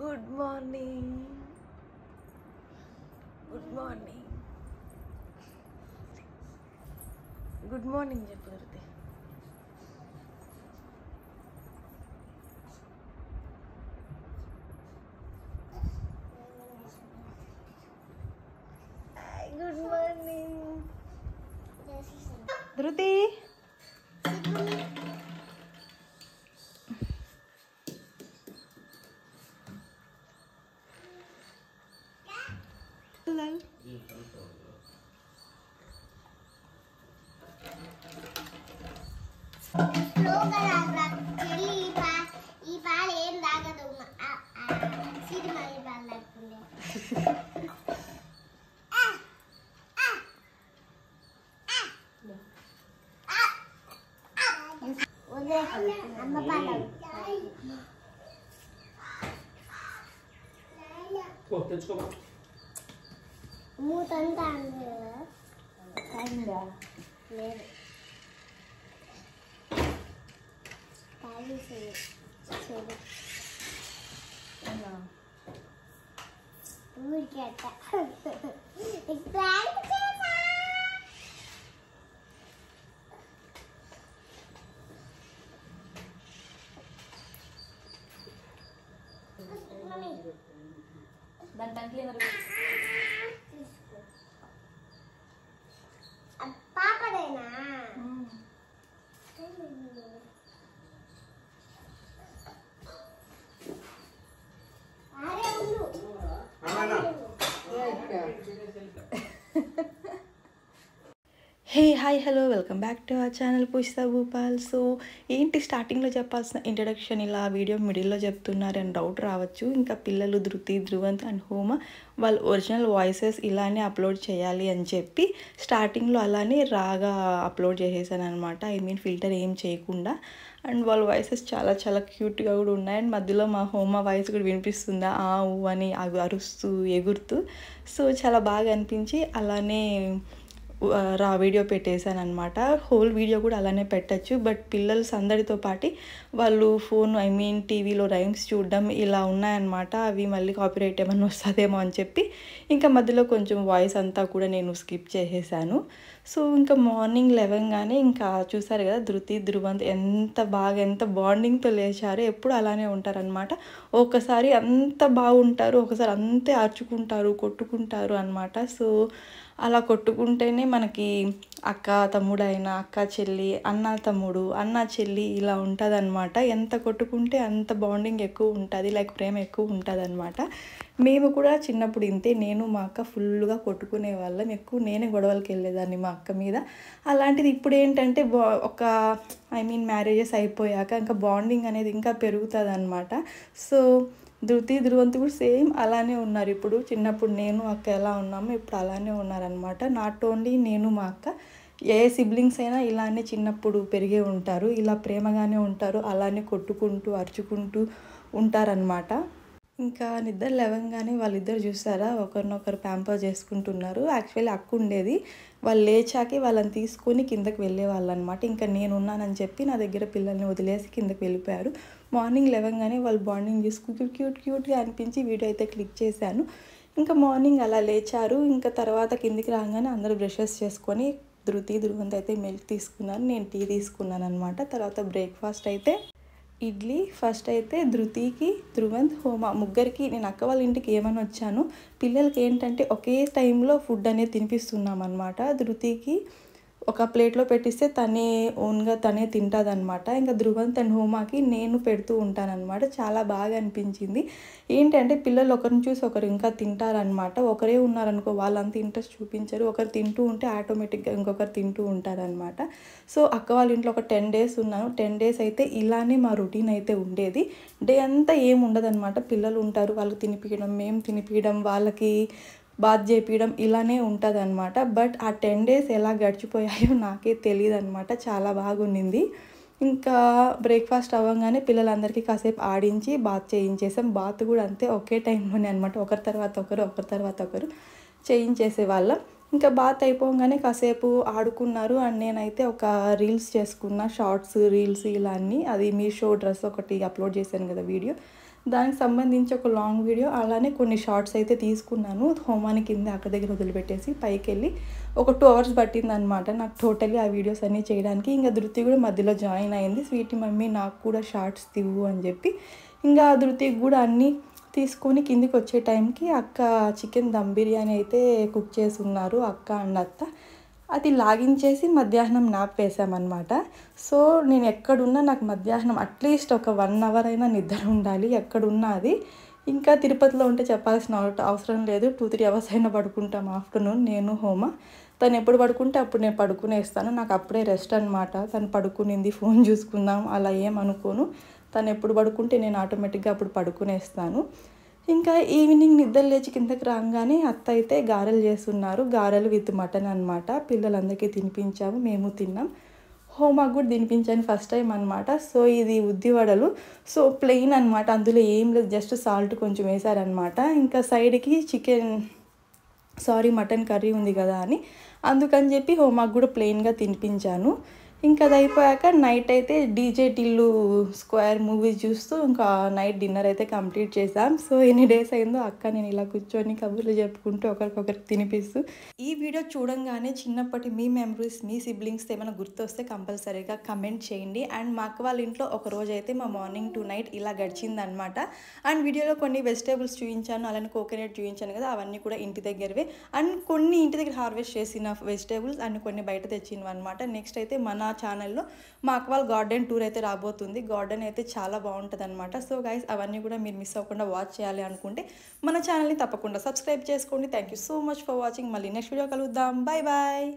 Good morning. Good morning. Good morning చెప్పు ధృతి. Good morning ధృతి. ఈ పాలు ఏం తాగదు సిరిమల్లి పాలు తాగుతుంది. అమ్మ పాలు మూతంతా లేదు పాపదేనా hey hi hello welcome back to our channel Poojitha Bhupal. So ఏంటి స్టార్టింగ్లో చెప్పాల్సిన ఇంట్రడక్షన్ ఇలా వీడియో మిడిల్లో చెప్తున్నారని డౌట్ రావచ్చు. ఇంకా పిల్లలు ధృతి, ధృవంత్ అండ్ హోమ వాళ్ళ ఒరిజినల్ వాయిసెస్ ఇలానే అప్లోడ్ చేయాలి అని చెప్పి స్టార్టింగ్లో అలానే రాగా అప్లోడ్ చేసేసాను అనమాట. ఫిల్టర్ ఏం చేయకుండా. అండ్ వాళ్ళ వాయిసెస్ చాలా చాలా క్యూట్గా కూడా ఉన్నాయి. అండ్ మధ్యలో మా హోమ వాయిస్ కూడా వినిపిస్తుందా ఆ ఊ అని అరుస్తూ ఎగురుతూ. సో చాలా బాగా అనిపించి అలానే రా వీడియో పెట్టేశాను అనమాట. హోల్ వీడియో కూడా అలానే పెట్టచ్చు. బట్ పిల్లలు సందడితో పాటు వాళ్ళు ఫోన్ టీవీలో రైమ్స్ చూడడం ఇలా ఉన్నాయన్నమాట. అవి మళ్ళీ కాపీరైట్ ఏమన్నా వస్తుందేమో అని చెప్పి ఇంకా మధ్యలో కొంచెం వాయిస్ అంతా కూడా నేను స్కిప్ చేసేసాను. సో ఇంకా మార్నింగ్ లేవగానే ఇంకా చూసారు కదా ధృతి, ధృవంత్ ఎంత బాండింగ్తో లేచారు. ఎప్పుడు అలానే ఉంటారనమాట. ఒకసారి అంత బాగుంటారు, ఒకసారి అంతే అరుచుకుంటారు, కొట్టుకుంటారు అనమాట. సో అలా కొట్టుకుంటేనే మనకి అక్క తమ్ముడు అయినా, అక్క చెల్లి, అన్న తమ్ముడు, అన్న చెల్లి ఇలా ఉంటుంది అనమాట. ఎంత కొట్టుకుంటే అంత బాండింగ్ ఎక్కువ ఉంటుంది, లైక్ ప్రేమ ఎక్కువ ఉంటుంది అనమాట. మేము కూడా చిన్నప్పుడు ఇంతే, నేను మా అక్క ఫుల్గా కొట్టుకునే వాళ్ళం. ఎక్కువ నేనే గొడవలకి వెళ్ళేదాన్ని మా అక్క మీద. అలాంటిది ఇప్పుడు ఏంటంటే ఒక మ్యారేజెస్ అయిపోయాక ఇంకా బాండింగ్ అనేది ఇంకా పెరుగుతుంది అనమాట. సో ధృతి, ధృవంత్ కూడా సేమ్ అలానే ఉన్నారు. ఇప్పుడు చిన్నప్పుడు నేను అక్క ఎలా ఉన్నామో ఇప్పుడు అలానే ఉన్నారనమాట. నాట్ ఓన్లీ నేను మా అక్క, ఏ సిబ్లింగ్స్ అయినా ఇలానే చిన్నప్పుడు పెరిగే ఉంటారు. ఇలా ప్రేమగానే ఉంటారు, అలానే కొట్టుకుంటూ అరుచుకుంటూ ఉంటారనమాట. ఇంకా నిద్ర లేవగానే వాళ్ళిద్దరు చూసారా ఒకరినొకరు ప్యాంపర్ చేసుకుంటున్నారు. యాక్చువల్లీ అక్క ఉండేది, వాళ్ళు లేచాకే వాళ్ళని తీసుకొని కిందకి వెళ్ళేవాళ్ళు అనమాట. ఇంకా నేను ఉన్నానని చెప్పి నా దగ్గర పిల్లల్ని వదిలేసి కిందకి వెళ్ళిపోయారు. మార్నింగ్ లేవగానే వాళ్ళు బాండింగ్ చేసుకుంటూ క్యూట్గా అనిపించి వీడియో అయితే క్లిక్ చేశాను. ఇంకా మార్నింగ్ అలా లేచారు. ఇంకా తర్వాత కిందికి రాగానే అందరూ బ్రషెస్ చేసుకొని ధృతి, ధృవంత్ అయితే మిల్క్ తీసుకున్నారు, నేను టీ తీసుకున్నాను అనమాట. తర్వాత బ్రేక్ఫాస్ట్ అయితే ఇడ్లీ. ఫస్ట్ అయితే ధృతికి, ధృవంత్, హోమ ముగ్గురికి నేను అక్క వాళ్ళ ఇంటికి ఏమని వచ్చాను. పిల్లలకి ఏంటంటే ఒకే టైంలో ఫుడ్ అనేది తినిపిస్తున్నాం అనమాట. ధృతికి ఒక ప్లేట్లో పెట్టిస్తే తనే ఓన్గా తనే తింటుంది అనమాట. ఇంకా ధృవంత్ అండ్ హోమాకి నేను పెడుతూ ఉంటానన్నమాట. చాలా బాగా అనిపించింది. ఏంటంటే పిల్లలు ఒకరిని చూసి ఒకరు ఇంకా తింటారనమాట. ఒకరే ఉన్నారనుకో వాళ్ళంత ఇంట్రెస్ట్ చూపించరు. ఒకరు తింటూ ఉంటే ఆటోమేటిక్గా ఇంకొకరు తింటూ ఉంటారనమాట. సో అక్క వాళ్ళ ఇంట్లో ఒక 10 days ఉన్నాను. 10 days అయితే ఇలానే మా రొటీన్ అయితే ఉండేది. డే అంతా ఏం ఉండదన్నమాట. పిల్లలు ఉంటారు, వాళ్ళకి తినిపించడం, మేము తినిపించడం, వాళ్ళకి బాత్ చేపించడం ఇలానే ఉంటుంది అనమాట. బట్ ఆ 10 days ఎలా గడిచిపోయాయో నాకే తెలియదు అనమాట. చాలా బాగుండింది. ఇంకా బ్రేక్ఫాస్ట్ అవ్వగానే పిల్లలందరికీ కాసేపు ఆడించి బాత్ చేయించేసాం. బాత్ కూడా అంతే ఒకే టైంలోనే అనమాట. ఒకరి తర్వాత ఒకరు చేయించేసేవాళ్ళం. ఇంకా బాత్ అయిపోగానే కాసేపు ఆడుకున్నారు. అండ్ నేనైతే ఒక రీల్స్ చేసుకున్నా, షార్ట్స్ రీల్స్ ఇలా అన్నీ. అది మీషో డ్రెస్ ఒకటి అప్లోడ్ చేశాను కదా వీడియో, దానికి సంబంధించి ఒక లాంగ్ వీడియో అలానే కొన్ని షార్ట్స్ అయితే తీసుకున్నాను. హోమాని కింద అక్క దగ్గర వదిలిపెట్టేసి పైకి వెళ్ళి ఒక 2 అవర్స్ పట్టిందనమాట నాకు టోటల్లీ ఆ వీడియోస్ అన్నీ చేయడానికి. ఇంకా ధృతి కూడా మధ్యలో జాయిన్ అయింది. స్వీటీ మమ్మీ నాకు కూడా షార్ట్స్ తీవు అని చెప్పి ఇంకా ధృతికి కూడా అన్నీ తీసుకొని కిందికి వచ్చే టైంకి అక్క చికెన్ దమ్ బిర్యానీ అయితే కుక్ చేసి ఉన్నారు అక్క అండ్ అత్త. అది లాగించేసి మధ్యాహ్నం నాప్ వేసామన్నమాట. సో నేను ఎక్కడున్నా నాకు మధ్యాహ్నం అట్లీస్ట్ ఒక 1 అవర్ అయినా నిద్ర ఉండాలి ఎక్కడున్నా అది. ఇంకా తిరుపతిలో ఉంటే చెప్పాల్సిన అవసరం లేదు. 2-3 అవర్స్ అయినా పడుకుంటాం ఆఫ్టర్నూన్ నేను హోమ. తను ఎప్పుడు పడుకుంటే అప్పుడు నేను పడుకునేస్తాను. నాకు అప్పుడే రెస్ట్ అనమాట. తను పడుకునింది ఫోన్ చూసుకుందాం అలా ఏమనుకోను. తను ఎప్పుడు పడుకుంటే నేను ఆటోమేటిక్గా అప్పుడు పడుకునేస్తాను. ఇంకా ఈవినింగ్ నిద్ర లేచి కిందకి రాగానే అత్త అయితే గారెలు చేస్తున్నారు. గారెలు విత్ మటన్ అనమాట. పిల్లలందరికీ తినిపించాము, మేము తిన్నాం. హోమాకు కూడా తినిపించాను ఫస్ట్ టైం అనమాట. సో ఇది ఉద్దివడలు. సో ప్లెయిన్ అనమాట, అందులో ఏం లేదు, జస్ట్ సాల్ట్ కొంచెం వేసారనమాట. ఇంకా సైడ్కి మటన్ కర్రీ ఉంది కదా అని అందుకని చెప్పి హోమాకు కూడా ప్లెయిన్గా తినిపించాను. ఇంకా అది అయిపోయాక నైట్ అయితే డీజే టిల్లు స్క్వేర్ మూవీ చూస్తూ ఇంకా నైట్ డిన్నర్ అయితే కంప్లీట్ చేసాం. సో ఎన్ని డేస్ అయిందో అక్క నేను ఇలా కూర్చొని కబుర్లు చెప్పుకుంటూ ఒకరికొకరికి తినిపిస్తూ. ఈ వీడియో చూడంగానే చిన్నప్పటి మీ మెమరీస్, మీ సిబ్లింగ్స్ ఏమైనా గుర్తొస్తే కంపల్సరీగా కమెంట్ చేయండి. అండ్ మా అక్క వాళ్ళ ఇంట్లో ఒక రోజు అయితే మా మార్నింగ్ టు నైట్ ఇలా గడిచిందనమాట. అండ్ వీడియోలో కొన్ని వెజిటేబుల్స్ చూపించాను, అలానే కోకోనట్ చూపించాను కదా, అవన్నీ కూడా ఇంటి దగ్గరవే. అండ్ కొన్ని ఇంటి దగ్గర హార్వెస్ట్ చేసిన వెజిటేబుల్స్ అండ్ కొన్ని బయట తెచ్చినవి అనమాట. నెక్స్ట్ అయితే మన ఛానల్లో మా అక్క వాళ్ళ గార్డెన్ టూర్ అయితే రాబోతుంది. గార్డెన్ అయితే చాలా బాగుంటుంది అనమాట. సో గైస్ అవన్నీ కూడా మీరు మిస్ అవ్వకుండా వాచ్ చేయాలి అనుకుంటే మన ఛానల్ని తప్పకుండా సబ్స్క్రైబ్ చేసుకోండి. Thank you so much for watching. మళ్ళీ నెక్స్ట్ వీడియో కలుద్దాం. Bye bye.